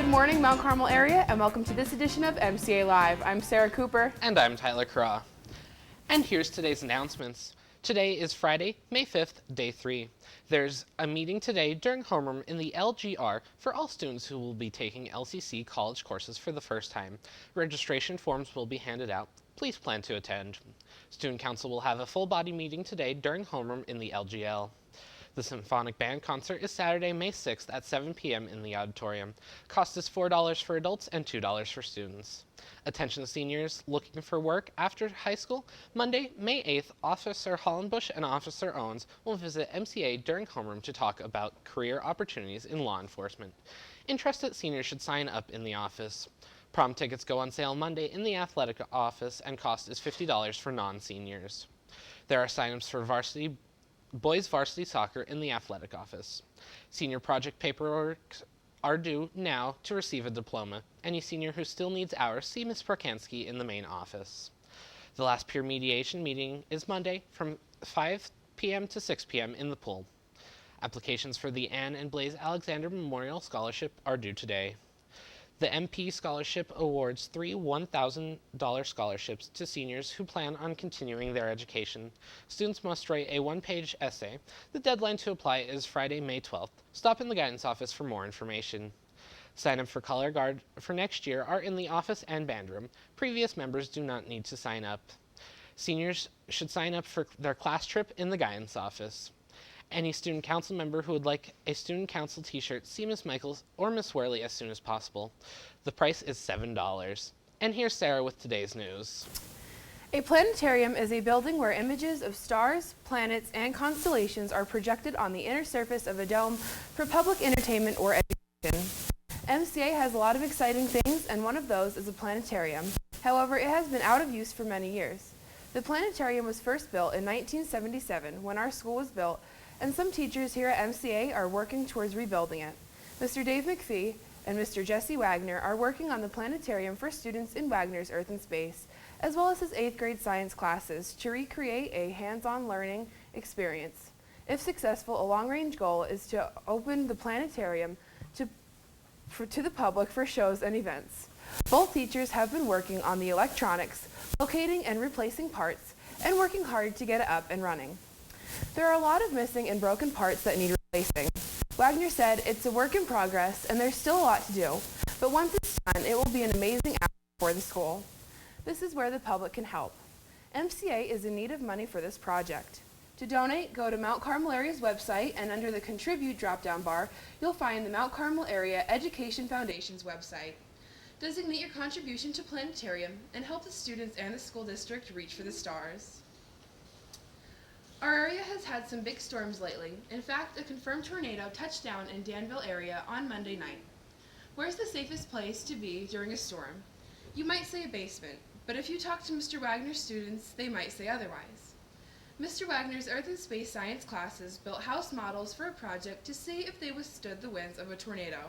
morning, Mount Carmel area, and welcome to this edition of MCA Live. I'm Sarah Cooper. And I'm Tyler Craw. And here's today's announcements. Today is Friday, May 5th, day 3. There's a meeting today during homeroom in the LGR for all students who will be taking LCC college courses for the first time. Registration forms will be handed out. Please plan to attend. Student Council will have a full-body meeting today during homeroom in the LGL. The Symphonic Band concert is Saturday, May 6th at 7 p.m. in the auditorium. Cost is $4 for adults and $2 for students. Attention seniors looking for work after high school, Monday, May 8th, Officer Hollenbush and Officer Owens will visit MCA during homeroom to talk about career opportunities in law enforcement. Interested seniors should sign up in the office. Prom tickets go on sale Monday in the athletic office and cost is $50 for non-seniors. There are sign-ups for boys varsity soccer in the athletic office. Senior project paperwork are due now to receive a diploma. Any senior who still needs hours, see Ms. Prokansky in the main office. The last peer mediation meeting is Monday from 5 p.m. to 6 p.m. in the pool. Applications for the Anne and Blaise Alexander Memorial Scholarship are due today. The MP Scholarship awards 3 $1,000 scholarships to seniors who plan on continuing their education. Students must write a one-page essay. The deadline to apply is Friday, May 12th. Stop in the guidance office for more information. Sign up for Color Guard for next year are in the office and band room. Previous members do not need to sign up. Seniors should sign up for their class trip in the guidance office. Any student council member who would like a student council t-shirt, see Ms. Michaels or Ms. Worley as soon as possible. The price is $7. And here's Sarah with today's news. A planetarium is a building where images of stars, planets, and constellations are projected on the inner surface of a dome for public entertainment or education. MCA has a lot of exciting things, and one of those is a planetarium. However, it has been out of use for many years. The planetarium was first built in 1977 when our school was built, and some teachers here at MCA are working towards rebuilding it. Mr. Dave McPhee and Mr. Jesse Wagner are working on the planetarium for students in Wagner's Earth and Space, as well as his 8th grade science classes to recreate a hands-on learning experience. If successful, a long-range goal is to open the planetarium to the public for shows and events. Both teachers have been working on the electronics, locating and replacing parts, and working hard to get it up and running. There are a lot of missing and broken parts that need replacing. Wagner said it's a work in progress and there's still a lot to do, but once it's done, it will be an amazing asset for the school. This is where the public can help. MCA is in need of money for this project. To donate, go to Mount Carmel Area's website, and under the Contribute drop-down bar, you'll find the Mount Carmel Area Education Foundation's website. Designate your contribution to Planetarium and help the students and the school district reach for the stars. Our area has had some big storms lately. In fact, a confirmed tornado touched down in Danville area on Monday night. Where's the safest place to be during a storm? You might say a basement, but if you talk to Mr. Wagner's students, they might say otherwise. Mr. Wagner's Earth and Space Science classes built house models for a project to see if they withstood the winds of a tornado.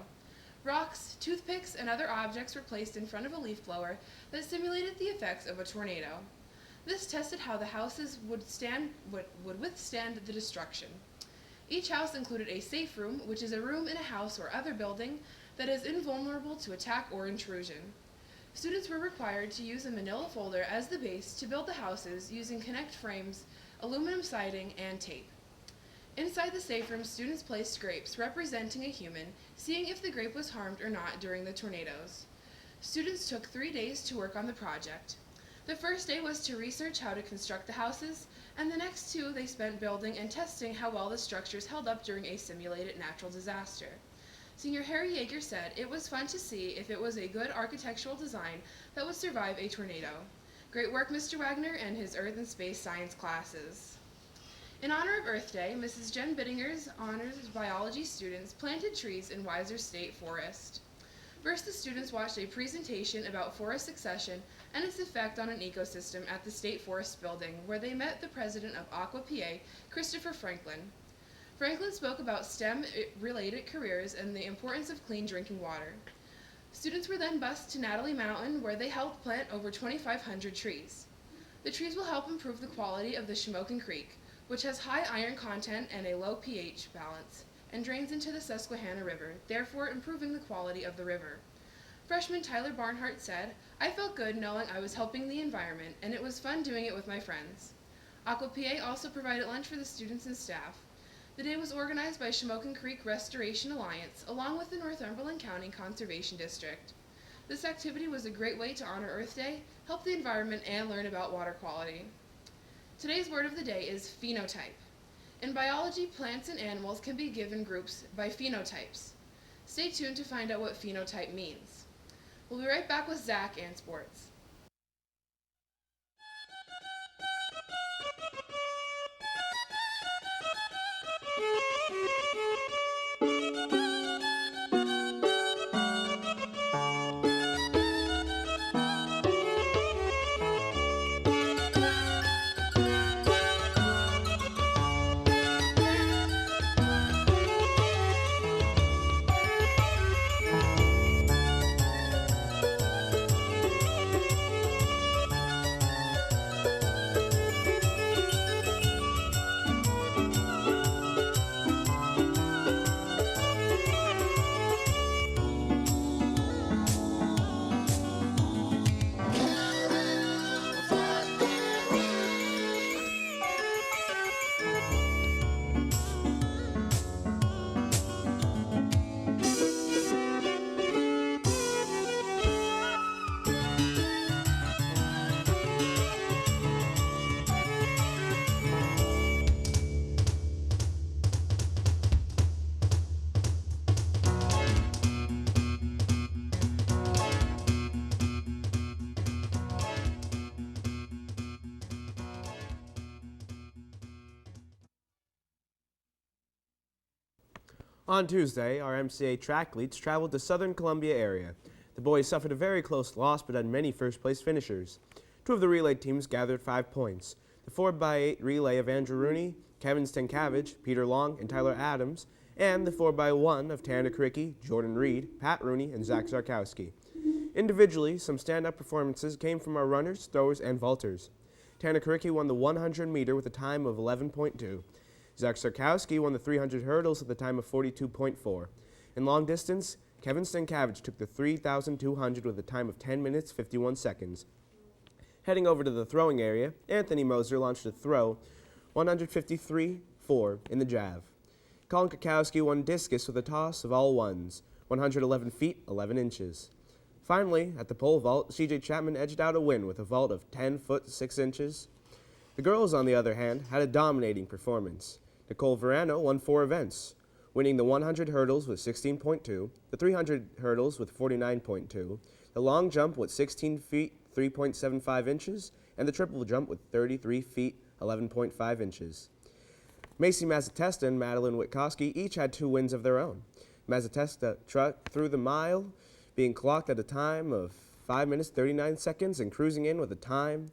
Rocks, toothpicks, and other objects were placed in front of a leaf blower that simulated the effects of a tornado. This tested how the houses would withstand the destruction. Each house included a safe room, which is a room in a house or other building that is invulnerable to attack or intrusion. Students were required to use a manila folder as the base to build the houses using Connect frames, aluminum siding, and tape. Inside the safe room, students placed grapes representing a human, seeing if the grape was harmed or not during the tornadoes. Students took 3 days to work on the project. The first day was to research how to construct the houses, and the next 2 they spent building and testing how well the structures held up during a simulated natural disaster. Senior Harry Yeager said it was fun to see if it was a good architectural design that would survive a tornado. Great work, Mr. Wagner and his Earth and Space Science classes. In honor of Earth Day, Mrs. Jen Bittinger's honors biology students planted trees in Weiser State Forest. First, the students watched a presentation about forest succession and its effect on an ecosystem at the State Forest Building, where they met the president of Aqua PA, Christopher Franklin. Franklin spoke about STEM-related careers and the importance of clean drinking water. Students were then bused to Natalie Mountain, where they helped plant over 2,500 trees. The trees will help improve the quality of the Shamokin Creek, which has high iron content and a low pH balance, and drains into the Susquehanna River, therefore improving the quality of the river. Freshman Tyler Barnhart said, "I felt good knowing I was helping the environment, and it was fun doing it with my friends." Aqua PA also provided lunch for the students and staff. The day was organized by Shamokin Creek Restoration Alliance, along with the Northumberland County Conservation District. This activity was a great way to honor Earth Day, help the environment, and learn about water quality. Today's word of the day is phenotype. In biology, plants and animals can be given groups by phenotypes. Stay tuned to find out what phenotype means. We'll be right back with Zach and sports. On Tuesday, our MCA trackletes traveled to Southern Columbia area. The boys suffered a very close loss but had many first-place finishers. Two of the relay teams gathered 5 points. The 4x8 relay of Andrew Rooney, Kevin Stankiewicz, Peter Long, and Tyler Adams, and the 4x1 of Tanner Kricky, Jordan Reed, Pat Rooney, and Zach Zarkowski. Individually, some stand-up performances came from our runners, throwers, and vaulters. Tanner Kricky won the 100-meter with a time of 11.2. Zach Zarkowski won the 300 hurdles at the time of 42.4. In long distance, Kevin Stankiewicz took the 3,200 with a time of 10 minutes 51 seconds. Heading over to the throwing area, Anthony Moser launched a throw 153.4 in the jav. Colin Kakowski won discus with a toss of all ones, 111 feet 11 inches. Finally, at the pole vault, CJ Chapman edged out a win with a vault of 10 foot 6 inches. The girls, on the other hand, had a dominating performance. Nicole Verano won 4 events, winning the 100 hurdles with 16.2, the 300 hurdles with 49.2, the long jump with 16 feet 3.75 inches, and the triple jump with 33 feet 11.5 inches. Macy Mazatesta and Madeline Witkowski each had 2 wins of their own. Mazatesta trucked through the mile, being clocked at a time of 5 minutes 39 seconds and cruising in with a time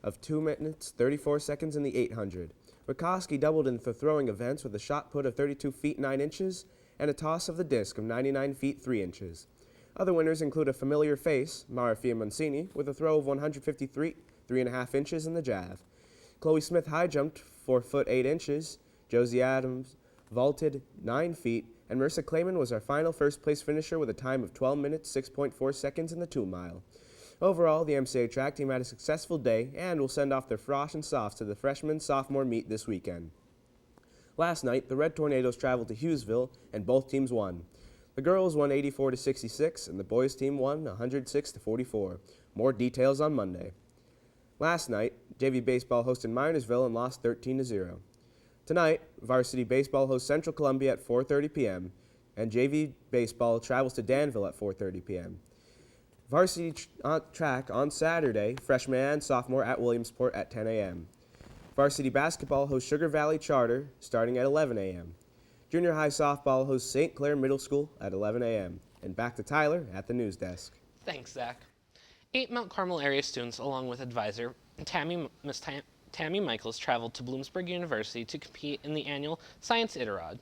of 2 minutes 34 seconds in the 800. Witkowski doubled in the throwing events with a shot put of 32 feet 9 inches and a toss of the disc of 99 feet 3 inches. Other winners include a familiar face, Marafia Mancini, with a throw of 153 3.5 inches in the jav. Chloe Smith high jumped 4 foot 8 inches. Josie Adams vaulted 9 feet, and Marissa Clayman was our final first-place finisher with a time of 12 minutes 6.4 seconds in the 2 mile. Overall, the MCA track team had a successful day and will send off their frosh and softs to the freshman-sophomore meet this weekend. Last night, the Red Tornadoes traveled to Hughesville, and both teams won. The girls won 84-66, and the boys team won 106-44. More details on Monday. Last night, JV Baseball hosted Minersville and lost 13-0. Tonight, Varsity Baseball hosts Central Columbia at 4:30 p.m., and JV Baseball travels to Danville at 4:30 p.m. Varsity track on Saturday, freshman and sophomore at Williamsport at 10 a.m. Varsity basketball hosts Sugar Valley Charter starting at 11 a.m. Junior high softball hosts St. Clair Middle School at 11 a.m. And back to Tyler at the news desk. Thanks, Zach. 8 Mount Carmel area students, along with advisor Tammy Michaels, traveled to Bloomsburg University to compete in the annual Science Iditarod.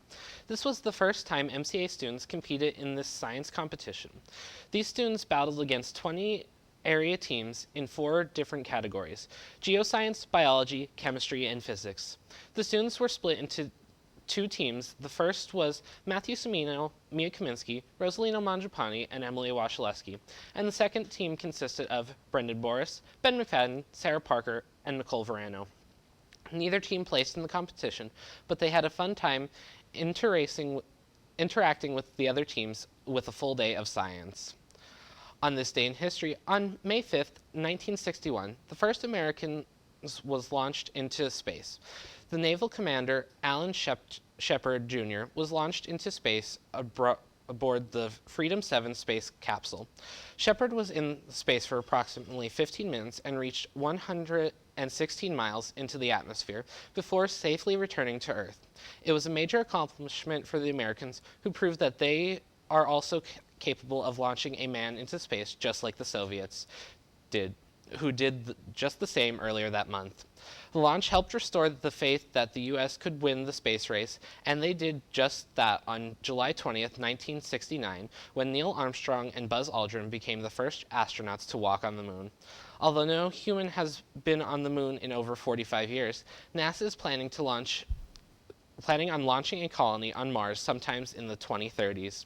This was the first time MCA students competed in this science competition. These students battled against 20 area teams in 4 different categories: geoscience, biology, chemistry, and physics. The students were split into two teams. The first was Matthew Semino, Mia Kaminsky, Rosalino Mangiapane, and Emily Washaleski. And the second team consisted of Brendan Boris, Ben McFadden, Sarah Parker, and Nicole Verano. Neither team placed in the competition, but they had a fun time interacting with the other teams with a full day of science. On this day in history, on May 5th, 1961, the first American was launched into space. The naval commander, Alan Shepard Jr., was launched into space aboard the Freedom 7 space capsule. Shepard was in space for approximately 15 minutes and reached 116 miles into the atmosphere before safely returning to Earth. It was a major accomplishment for the Americans, who proved that they are also capable of launching a man into space, just like the Soviets did, who did just the same earlier that month. The launch helped restore the faith that the U.S. could win the space race, and they did just that on July 20th, 1969, when Neil Armstrong and Buzz Aldrin became the first astronauts to walk on the moon. Although no human has been on the moon in over 45 years, NASA is planning on launching a colony on Mars sometimes in the 2030s.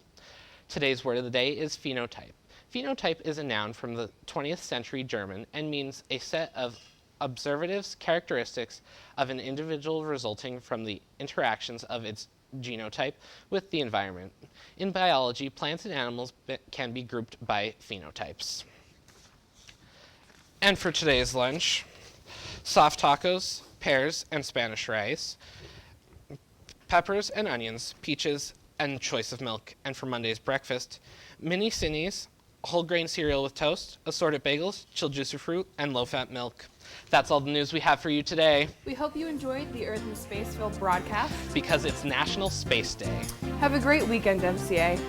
Today's word of the day is phenotype. Phenotype is a noun from the 20th century German and means a set of observative characteristics of an individual resulting from the interactions of its genotype with the environment. In biology, plants and animals can be grouped by phenotypes. And for today's lunch, soft tacos, pears and Spanish rice, peppers and onions, peaches, and choice of milk. And for Monday's breakfast, mini Cinnies, whole grain cereal with toast, assorted bagels, chilled juicy fruit, and low-fat milk. That's all the news we have for you today, We hope you enjoyed the Earth and Space Filled broadcast. because it's National Space Day. Have a great weekend, MCA.